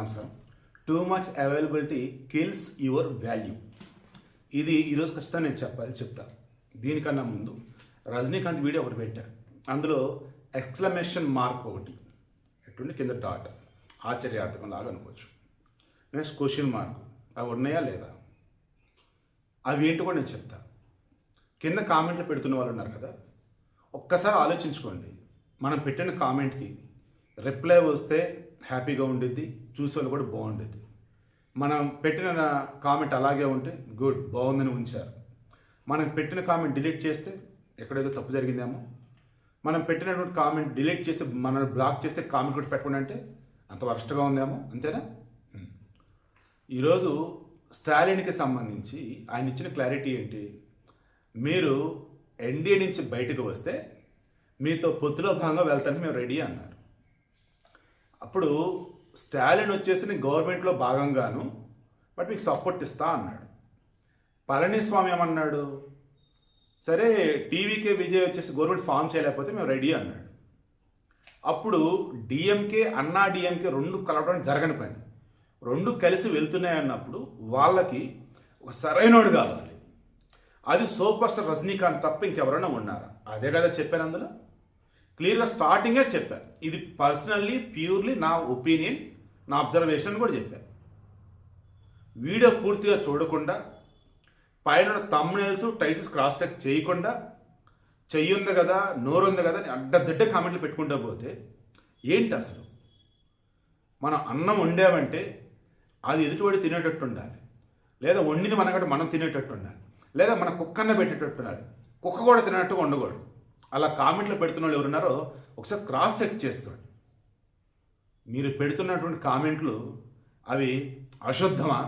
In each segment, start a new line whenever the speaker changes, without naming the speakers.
నమస్కారం. Too much availability kills your value. ఇది ఈరోజు ఖచ్చితంగా నేను చెప్తా. దీనికన్నా ముందు రజనీకాంత్ వీడియో ఒకటి పెట్టారు. అందులో ఎక్స్క్లమేషన్ మార్క్ ఒకటి ఎటువంటి కింద డాట్ ఆశ్చర్యార్థకం లాగా అనుకోవచ్చు. నెక్స్ట్ క్వశ్చన్ మార్క్ అవి ఉన్నాయా లేదా అవి ఏంటో కూడా నేను చెప్తా. కింద కామెంట్లు పెడుతున్న వాళ్ళు ఉన్నారు కదా, ఒక్కసారి ఆలోచించుకోండి. మనం పెట్టిన కామెంట్కి రిప్లై వస్తే హ్యాపీగా ఉండిద్ది, చూసేవాళ్ళు కూడా బాగుండేది. మనం పెట్టిన కామెంట్ అలాగే ఉంటే గుడ్, బాగుందని ఉంచారు. మనం పెట్టిన కామెంట్ డిలీట్ చేస్తే ఎక్కడేదో తప్పు జరిగిందేమో. మనం పెట్టినటువంటి కామెంట్ డిలీట్ చేసి మనల్ని బ్లాక్ చేస్తే కామెంట్ కూడా పెట్టకుండా అంటే అంత వరస్ట్గా ఉందేమో. అంతేనా? ఈరోజు స్టాలిన్కి సంబంధించి ఆయన ఇచ్చిన క్లారిటీ ఏంటి? మీరు ఎన్డీఏ నుంచి బయటకు వస్తే మీతో పొత్తులో భాగంగా వెళ్తానికి మేము రెడీ అన్నారు. అప్పుడు స్టాలిన్ వచ్చేసి గవర్నమెంట్లో భాగంగాను బట్ మీకు సపోర్ట్ ఇస్తా అన్నాడు. పళనిస్వామి ఏమన్నాడు? సరే టీవీకే విజయ్ వచ్చేసి గవర్నమెంట్ ఫామ్ చేయలేకపోతే మేము రెడీ అన్నాడు. అప్పుడు డిఎంకే అన్నా డిఎంకే రెండు కలవడం జరగని పని. రెండు కలిసి వెళ్తున్నాయి అన్నప్పుడు వాళ్ళకి ఒక సరైనోడు కావాలి. అది సూపర్ స్టార్ రజనీకాంత్ తప్ప ఇంకెవరైనా ఉన్నారా? అదే కదా చెప్పాను. అందులో క్లియర్గా స్టార్టింగే చెప్పాను. ఇది పర్సనల్లీ ప్యూర్లీ నా ఒపీనియన్, నా అబ్జర్వేషన్ కూడా చెప్పాను. వీడియో పూర్తిగా చూడకుండా పైన తమ్నెయిల్స్ టైటిల్స్ క్రాస్ చెక్ చేయకుండా చెయ్యి ఉంది కదా, నోరు ఉంది కదా అని అడ్డదిడ్డ కామెంట్లు పెట్టుకుంటూ పోతే ఏంటి అసలు? మనం అన్నం వండామంటే అది ఎదుటివాడి తినేటట్టు ఉండాలి, లేదా వండింది మనకంటే మనం తినేటట్టు ఉండాలి, లేదా మన కుక్కన్న పెట్టేటట్టు ఉండాలి. కుక్క కూడా తినేటట్టుగా ఉండకూడదు. అలా కామెంట్లు పెడుతున్న వాళ్ళు ఎవరున్నారో ఒకసారి క్రాస్ చెక్ చేసుకోండి. మీరు పెడుతున్నటువంటి కామెంట్లు అవి అశుద్ధమా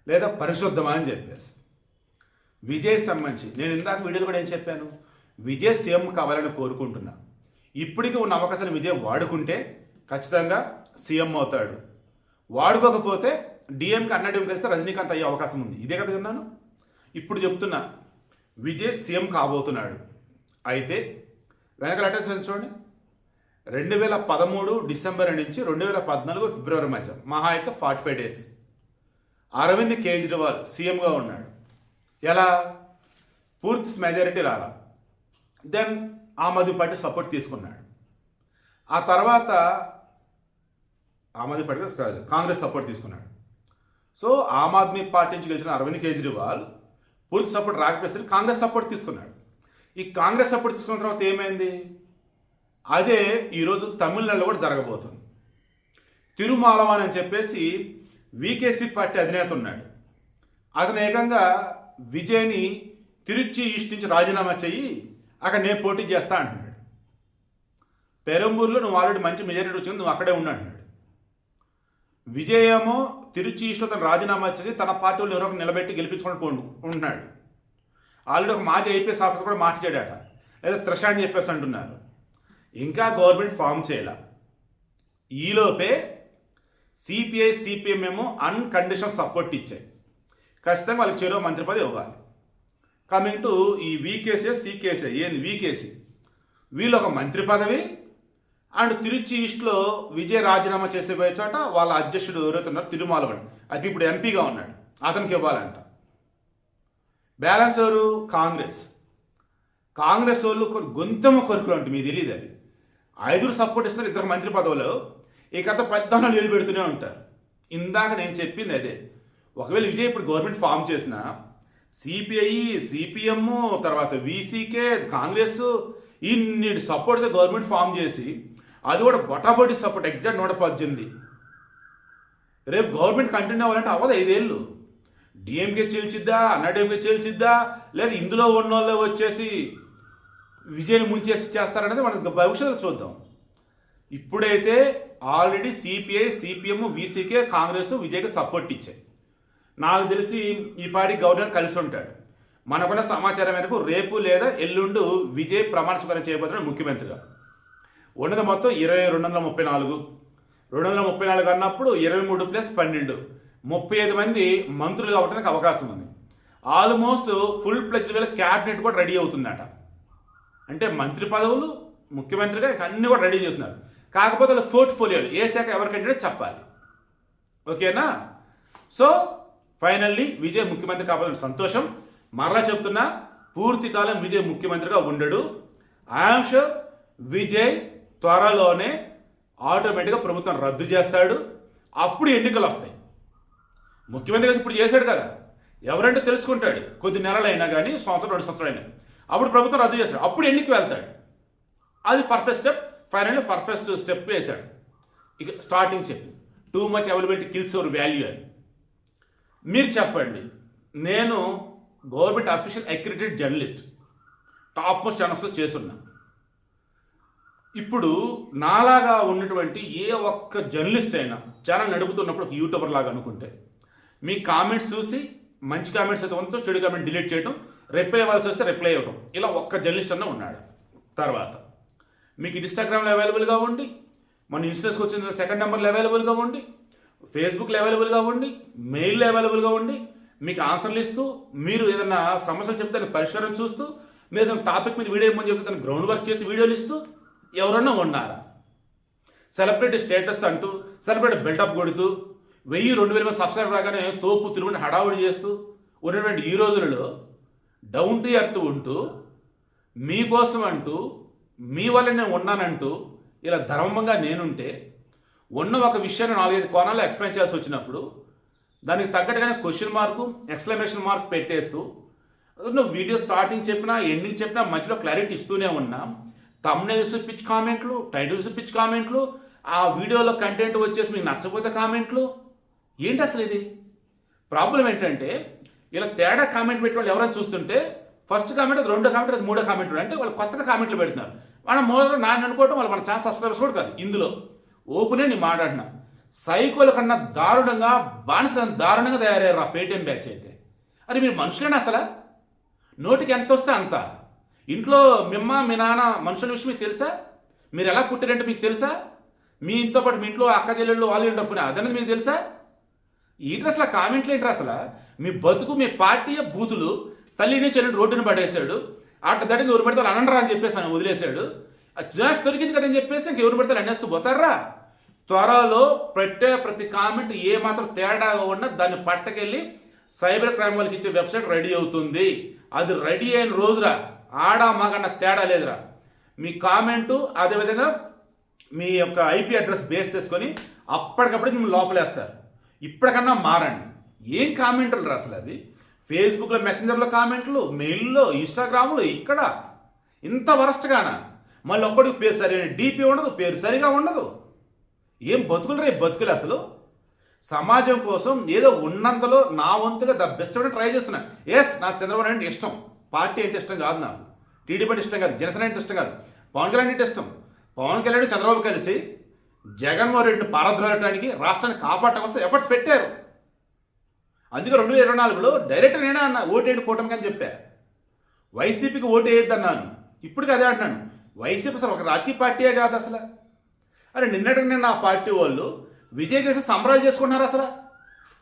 లేదా పరిశుద్ధమా అని చెప్పేసి. విజయ్కి సంబంధించి నేను ఇందాక వీడియోలో కూడా ఏం చెప్పాను? విజయ్ సీఎం కావాలని కోరుకుంటున్నా. ఇప్పటికీ ఉన్న అవకాశాన్ని విజయ్ వాడుకుంటే ఖచ్చితంగా సీఎం అవుతాడు. వాడుకోకపోతే డిఎంకి అన్నా డిఎం కలిస్తే రజనీకాంత్ అయ్యే అవకాశం ఉంది. ఇదే కదా విన్నాను. ఇప్పుడు చెప్తున్నా, విజయ్ సీఎం కాబోతున్నాడు. అయితే వెనకాల అటెన్షన్ చూడండి. 2013 డిసెంబర్ నుంచి 2014 ఫిబ్రవరి మధ్య మహా అయితే 45 డేస్ అరవింద్ కేజ్రీవాల్ సీఎంగా ఉన్నాడు. ఎలా? పూర్తి మెజారిటీ రాలా. Then Aam Aadmi party support తీసుకున్నాడు. ఆ తర్వాత ఆమ్ ఆద్మీ పార్టీ కాదు, కాంగ్రెస్ సపోర్ట్ తీసుకున్నాడు. సో ఆమ్ ఆద్మీ పార్టీ నుంచి గెలిచిన అరవింద్ కేజ్రీవాల్ పూర్తి సపోర్ట్ రాకపోతే కాంగ్రెస్ సపోర్ట్ తీసుకున్నాడు. ఈ కాంగ్రెస్ సపోర్ట్ తీసుకున్న తర్వాత ఏమైంది? అదే ఈరోజు తమిళనాడులో కూడా జరగబోతుంది. తిరుమాలవాన్ అని చెప్పేసి వికేసి పార్టీ అధినేత ఉన్నాడు. అతను ఏకంగా విజయ్ని తిరుచి ఈస్ట్ నుంచి రాజీనామా చెయ్యి, అక్కడ నేను పోటీ చేస్తా అంటున్నాడు. పెరంబూరులో నువ్వు ఆల్రెడీ మంచి మెజారిటీ వచ్చింది, నువ్వు అక్కడే ఉన్నా అంటున్నాడు. విజయ్ ఏమో తిరుచి ఈస్ట్లో తను రాజీనామా చేసి తన పార్టీ వాళ్ళు ఎవరో నిలబెట్టి గెలిపించుకొని ఉంటున్నాడు. ఆల్రెడీ ఒక మాజీ ఐపీఎస్ ఆఫీసర్ కూడా మార్చాడట, లేదా త్రిష అని చెప్పేసి అంటున్నారు. ఇంకా గవర్నమెంట్ ఫామ్ చేయాల. ఈలోపే సిపిఐ సిపిఎం ఏమో అన్కండిషనల్ సపోర్ట్ ఇచ్చాయి. ఖచ్చితంగా వాళ్ళకి చెరో మంత్రి పదవి ఇవ్వాలి. కమింగ్ టు ఈ వికేసీ సికేసీ, ఏంది వికేసీ, వీళ్ళు ఒక మంత్రి పదవి అండ్ తిరుచి ఈస్ట్లో విజయ్ రాజీనామా చేసే పోయే చోట వాళ్ళ అధ్యక్షుడు ఎవరైతే ఉన్నారో తిరుమాలవన్, అది ఇప్పుడు ఎంపీగా ఉన్నాడు, అతనికి ఇవ్వాలంట. బ్యాలెన్స్ ఎవరు? కాంగ్రెస్ వాళ్ళు గొంతెమ్మ కొరుకులు అంటే మీకు తెలియదు. అది 5 సపోర్ట్ ఇస్తారు, 2 మంత్రి పదవులు. ఈ కథ పెద్ద నీళ్ళు పెడుతూనే ఉంటారు. ఇందాక నేను చెప్పింది అదే. ఒకవేళ విజయ్ ఇప్పుడు గవర్నమెంట్ ఫామ్ చేసిన సిపిఐ సిపిఎం తర్వాత వీసీకే కాంగ్రెస్ ఇన్ని సపోర్ట్తో గవర్నమెంట్ ఫామ్ చేసి అది కూడా బొటాబొటి సపోర్ట్ ఎగ్జాక్ట్ 118. రేపు గవర్నమెంట్ కంటిన్యూ అవ్వాలంటే అవ్వదు. 5 ఏళ్ళు డిఎంకే చీల్చిద్దా, అన్నా డిఎంకే చీల్చిద్దా, లేదా ఇందులో ఉన్న వాళ్ళు వచ్చేసి విజయ్ని ముంచేసి చేస్తారనేది మనకు భవిష్యత్తులో చూద్దాం. ఇప్పుడైతే already CPI CPM VCK Congress విజయ్కి సపోర్ట్ ఇచ్చాయి. నాకు తెలిసి ఈ పార్టీ గవర్నర్ కలిసి ఉంటాడు. మనకున్న సమాచారం మేరకు రేపు లేదా ఎల్లుండు విజయ్ ప్రమాణ స్వీకారం చేయబోతున్నాడు ముఖ్యమంత్రిగా. ఉన్నది మొత్తం 234. 234 అన్నప్పుడు 23+12 35 మంది మంత్రులు అవ్వడానికి అవకాశం ఉంది. ఆల్మోస్ట్ ఫుల్ ప్లెజ్డ్ క్యాబినెట్ కూడా రెడీ అవుతుందట. అంటే మంత్రి పదవులు ముఖ్యమంత్రిగా అన్నీ కూడా రెడీ చేస్తున్నారు. కాకపోతే పోర్ట్ఫోలియోలు ఏ శాఖ ఎవరికంటే చెప్పాలి. ఓకేనా? సో ఫైనల్లీ విజయ్ ముఖ్యమంత్రి కావాలని సంతోషం. మరలా చెప్తున్నా, పూర్తి కాలం విజయ్ ముఖ్యమంత్రిగా ఉండడు. ఐఎమ్ షూర్ విజయ్ త్వరలోనే ఆటోమేటిక్గా ప్రభుత్వం రద్దు చేస్తాడు. అప్పుడు ఎన్నికలు వస్తాయి. ముఖ్యమంత్రి ఇప్పుడు చేశాడు కదా, ఎవరంటే తెలుసుకుంటాడు. కొద్ది నెలలైనా కానీ, సంవత్సరం 2 సంవత్సరాలు అయినా, అప్పుడు ప్రభుత్వం రద్దు చేస్తాడు. అప్పుడు ఎన్నికకి వెళ్తాడు. అది perfect step. Finally perfect step వేశాడు. ఇక స్టార్టింగ్ చెప్పి too much availability kills your value అని. మీరు చెప్పండి, నేను government official accredited journalist, top most ఛానల్స్లో చేస్తున్నా. ఇప్పుడు నాలాగా ఉన్నటువంటి ఏ ఒక్క జర్నలిస్ట్ అయినా ఛానల్ నడుపుతున్నప్పుడు ఒక యూట్యూబర్ లాగా అనుకుంటే, మీ కామెంట్స్ చూసి మంచి కామెంట్స్ అయితే ఉందో, చెడు కామెంట్ డిలీట్ చేయడం, రిప్లై ఇవ్వాల్సి వస్తే రిప్లై ఇవ్వడం, ఇలా ఒక్క జర్నలిస్ట్ అన్న ఉన్నాడు. తర్వాత మీకు ఇన్స్టాగ్రామ్లో అవైలబుల్గా ఉండి, మన ఇన్స్టాస్కి వచ్చిన సెకండ్ నెంబర్లో అవైలబుల్గా ఉండి, ఫేస్బుక్లో అవైలబుల్గా ఉండి, మెయిల్లో అవైలబుల్గా ఉండి, మీకు ఆన్సర్లు ఇస్తూ, మీరు ఏదైనా సమస్యలు చెప్తే దానికి పరిష్కారం చూస్తూ, మీరు ఏదైనా టాపిక్ మీద వీడియో ఇవ్వమని చెప్తే దాన్ని గ్రౌండ్ వర్క్ చేసి వీడియోలు ఇస్తూ ఎవరన్నా ఉన్నారా? సెలబ్రిటీ స్టేటస్ అంటూ, సెలబ్రిటీ బిల్డప్ కొడుతూ, 1000-2000 మంది సబ్స్క్రైబర్ రాగానే తోపు తిరుగుని హడావుడి చేస్తూ ఉన్నటువంటి ఈ రోజులలో డౌన్ టు ఎర్త్ ఉంటూ, మీకోసం అంటూ, మీ వల్ల నేను ఉన్నానంటూ ఇలా ధర్మంగా నేనుంటే, ఉన్న ఒక విషయాన్ని 4-5 కోణాల్లో ఎక్స్ప్లెయిన్ చేయాల్సి వచ్చినప్పుడు దానికి తగ్గట్టుగానే క్వశ్చన్ మార్కు, ఎక్స్క్లమేషన్ మార్క్ పెట్టేస్తూ, నువ్వు వీడియో స్టార్టింగ్ చెప్పినా ఎండింగ్ చెప్పినా మధ్యలో క్లారిటీ ఇస్తూనే ఉన్నా, థంబ్నెయిల్స్ పిచ్ కామెంట్లు, టైటిల్స్ పిచ్ కామెంట్లు, ఆ వీడియోలో కంటెంట్ వచ్చేసి మీకు నచ్చకపోతే కామెంట్లు. ఏంటి అసలు ఇది? ప్రాబ్లం ఏంటంటే, ఇలా తేడా కామెంట్ పెట్టే వాళ్ళు ఎవరైనా చూస్తుంటే, ఫస్ట్ కామెంట్, అది 2వ కామెంట్, అది 3వ కామెంట్, అంటే వాళ్ళు కొత్తగా కామెంట్లు పెడుతున్నారు. మనం మూలలో నాన్న అనుకోవటం, వాళ్ళు మన ఛానల్ సబ్స్క్రైబర్స్ కూడా కాదు. ఇందులో ఓపెనే నేను మాట్లాడినా, సైకోల కన్నా దారుణంగా, బానిసలను దారుణంగా తయారయ్యారు ఆ పేటీఎం బ్యాచ్ అయితే. అది మీరు మనుషులేనా అసలు? నోటికి ఎంత వస్తే అంత. ఇంట్లో మీ నాన్న మనుషుల విషయం మీకు తెలుసా? మీరు ఎలా పుట్టారంటే మీకు తెలుసా? మీ ఇంట్లో పాటు మీ ఇంట్లో అక్క చెల్లెళ్ళు వాళ్ళు ఏంటప్పుడు అదన్నది మీకు తెలుసా? ఏంటి అసలు కామెంట్లు ఏంటి అసలు? మీ బతుకు, మీ పార్టీ బూతులు, తల్లిని చెల్లిని రోడ్డుని పడేశాడు, అట్ట దాటికి ఎవరు పెడతారు అనండరా అని చెప్పేసి అని వదిలేశాడు. జ్యూస్ దొరికింది కదని చెప్పేసి ఇంకెవరు పెడతారు అనేస్తూ పోతారా? త్వరలో పెట్టే ప్రతి కామెంట్ ఏ మాత్రం తేడాగా ఉన్నా దాన్ని పట్టకెళ్ళి సైబర్ క్రైమ్ వాళ్ళకి ఇచ్చే వెబ్సైట్ రెడీ అవుతుంది. అది రెడీ అయిన రోజురా, ఆడా మగన్న తేడా లేదురా. మీ కామెంటు అదేవిధంగా మీ యొక్క ఐపీ అడ్రస్ బేస్ చేసుకొని అప్పటికప్పుడే మిమ్మల్ని లోపలేస్తారు. ఇప్పటికన్నా మారండి. ఏం కామెంట్లు రా అసలు అది? ఫేస్బుక్లో మెసెంజర్లో కామెంట్లు, మెయిల్లో, ఇన్స్టాగ్రామ్లో, ఇక్కడ ఇంత వరస్ట్గానా? మళ్ళీ ఒక్కడికి పేరు సరైన డీపీ ఉండదు, పేరు సరిగా ఉండదు. ఏం బతుకులు రే బతుకులు అసలు? సమాజం కోసం ఏదో ఉన్నంతలో నా వంతుగా ద బెస్ట్ అని ట్రై చేస్తున్నా. ఎస్, నాకు చంద్రబాబు నాయుడు ఇష్టం, పార్టీ అంటే ఇష్టం కాదు, నాకు టీడీపీ అంటే ఇష్టం కాదు, జనసేన అంటే ఇష్టం కాదు, పవన్ కళ్యాణ్ అంటే ఇష్టం. పవన్ కళ్యాణ్ చంద్రబాబు కలిసి జగన్మోహన్ రెడ్డిని పారద్రోలటానికి, రాష్ట్రాన్ని కాపాడటం కోసం ఎఫర్ట్స్ పెట్టారు. అందుకే 2024లో డైరెక్ట్ నేనే అన్నా ఓటేడు కూటమికి అని చెప్పా. వైసీపీకి ఓటు వేయొద్దన్నాను. ఇప్పటికి అదే అంటున్నాను, వైసీపీ అసలు ఒక రాజకీయ పార్టీయే కాదు అసలు. అరే నిన్నటికి నిన్న ఆ పార్టీ వాళ్ళు విజయ్ చేసి సంబరాలు చేసుకున్నారు అసలు.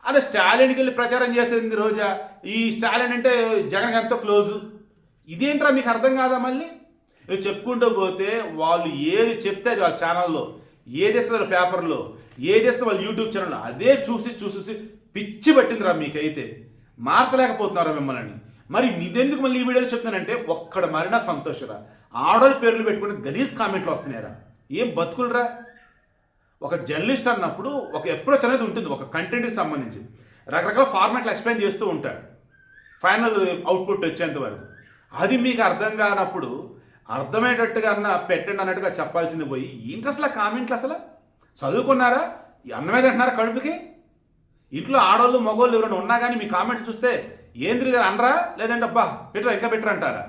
అదే స్టాలిన్కి వెళ్ళి ప్రచారం చేసేది రోజా, ఈ స్టాలిన్ అంటే జగన్కి ఎంతో క్లోజు. ఇదేంట్రా మీకు అర్థం కాదా? మళ్ళీ చెప్పుకుంటూ పోతే వాళ్ళు ఏది చెప్తే అది వాళ్ళ ఛానల్లో, ఏది ఇస్తారు పేపర్లో, ఏది ఇస్తే వాళ్ళ యూట్యూబ్ ఛానల్లో, అదే చూసి చూసి పిచ్చి పట్టిందిరా మీకైతే. మార్చలేకపోతున్నారా మిమ్మల్ని? మరి మీదెందుకు మళ్ళీ ఈ వీడియోలో చెప్తున్నానంటే, ఒక్కడ మారినా సంతోషరా. ఆడోళ్ళ పేర్లు పెట్టుకుని గలీజ్ కామెంట్లు వస్తున్నాయరా. ఏం బతుకులరా? ఒక జర్నలిస్ట్ అన్నప్పుడు ఒక అప్రోచ్ అనేది ఉంటుంది, ఒక కంటెంట్కి సంబంధించి రకరకాల ఫార్మాట్లు ఎక్స్ప్లెయిన్ చేస్తూ ఉంటాడు ఫైనల్ అవుట్పుట్ వచ్చేంత వరకు. అది మీకు అర్థం కానప్పుడు అర్థమయ్యేటట్టుగా అన్న పెట్టండి అన్నట్టుగా చెప్పాల్సింది పోయి ఏంటి అసలు కామెంట్లు? అసలు చదువుకున్నారా? అన్నమే తింటున్నారా కడుపుకి? ఇంట్లో ఆడవాళ్ళు మగవాళ్ళు ఎవరైనా ఉన్నా కానీ మీ కామెంట్ చూస్తే ఏంద్రి గారు అనరా? లేదంటే అబ్బా బెటర్ ఇంకా బెటర్ అంటారా?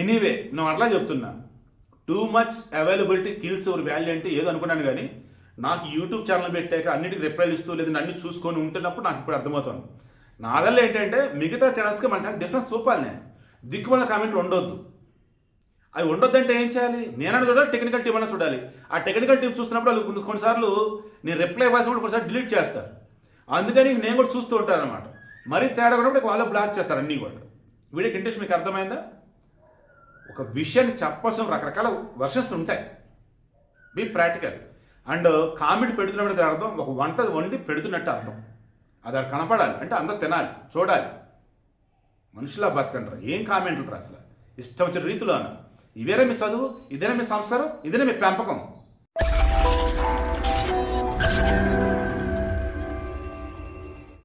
ఎనీవే, నువ్వు అట్లా చెప్తున్నా, too much availability kills your value అంటే ఏదో అనుకున్నాను. కానీ నాకు యూట్యూబ్ ఛానల్ పెట్టాక అన్నిటికీ రిప్లైలు ఇస్తూ లేదంటే అన్ని చూసుకొని ఉంటున్నప్పుడు నాకు ఇప్పుడు అర్థమవుతుంది. నాదల్లో ఏంటంటే మిగతా ఛానల్స్కి మన ఛానల్ డిఫరెన్స్ చూపాలి. నేను దిక్కుమల్ల కామెంట్లు ఉండొద్దు. అవి ఉండొద్దంటే ఏం చేయాలి? నేనన్నా చూడాలి, టెక్నికల్ టీం అన్నా చూడాలి. ఆ టెక్నికల్ టీం చూస్తున్నప్పుడు వాళ్ళు కొన్నిసార్లు నేను రిప్లై ఇవ్వాల్సి కొన్నిసార్లు డిలీట్ చేస్తారు. అందుకని నేను కూడా చూస్తూ ఉంటాను అనమాట. మరీ తేడా కూడా వాళ్ళు బ్లాక్ చేస్తారు అన్నీ కూడా. వీడియోకి ఇంట్రెస్ట్ మీకు అర్థమైందా? ఒక విషయాన్ని చెప్పాల్సిన రకరకాల వర్షన్స్ ఉంటాయి. Be practical. అండ్ కామెంట్ పెడుతున్నప్పుడు దాని అర్థం ఒక వంట వండి పెడుతున్నట్టు అర్థం. అది అక్కడ కనపడాలి అంటే అందరూ తినాలి, చూడాలి. మనుషులా బతకండి, ఏం కామెంట్లు రా అసలు, ఇష్టం వచ్చిన రీతిలో అన్న. ఇవేనా మీ చదువు, ఇదేనా మీ సంస్కారం, ఇదేనా మీ పెంపకం?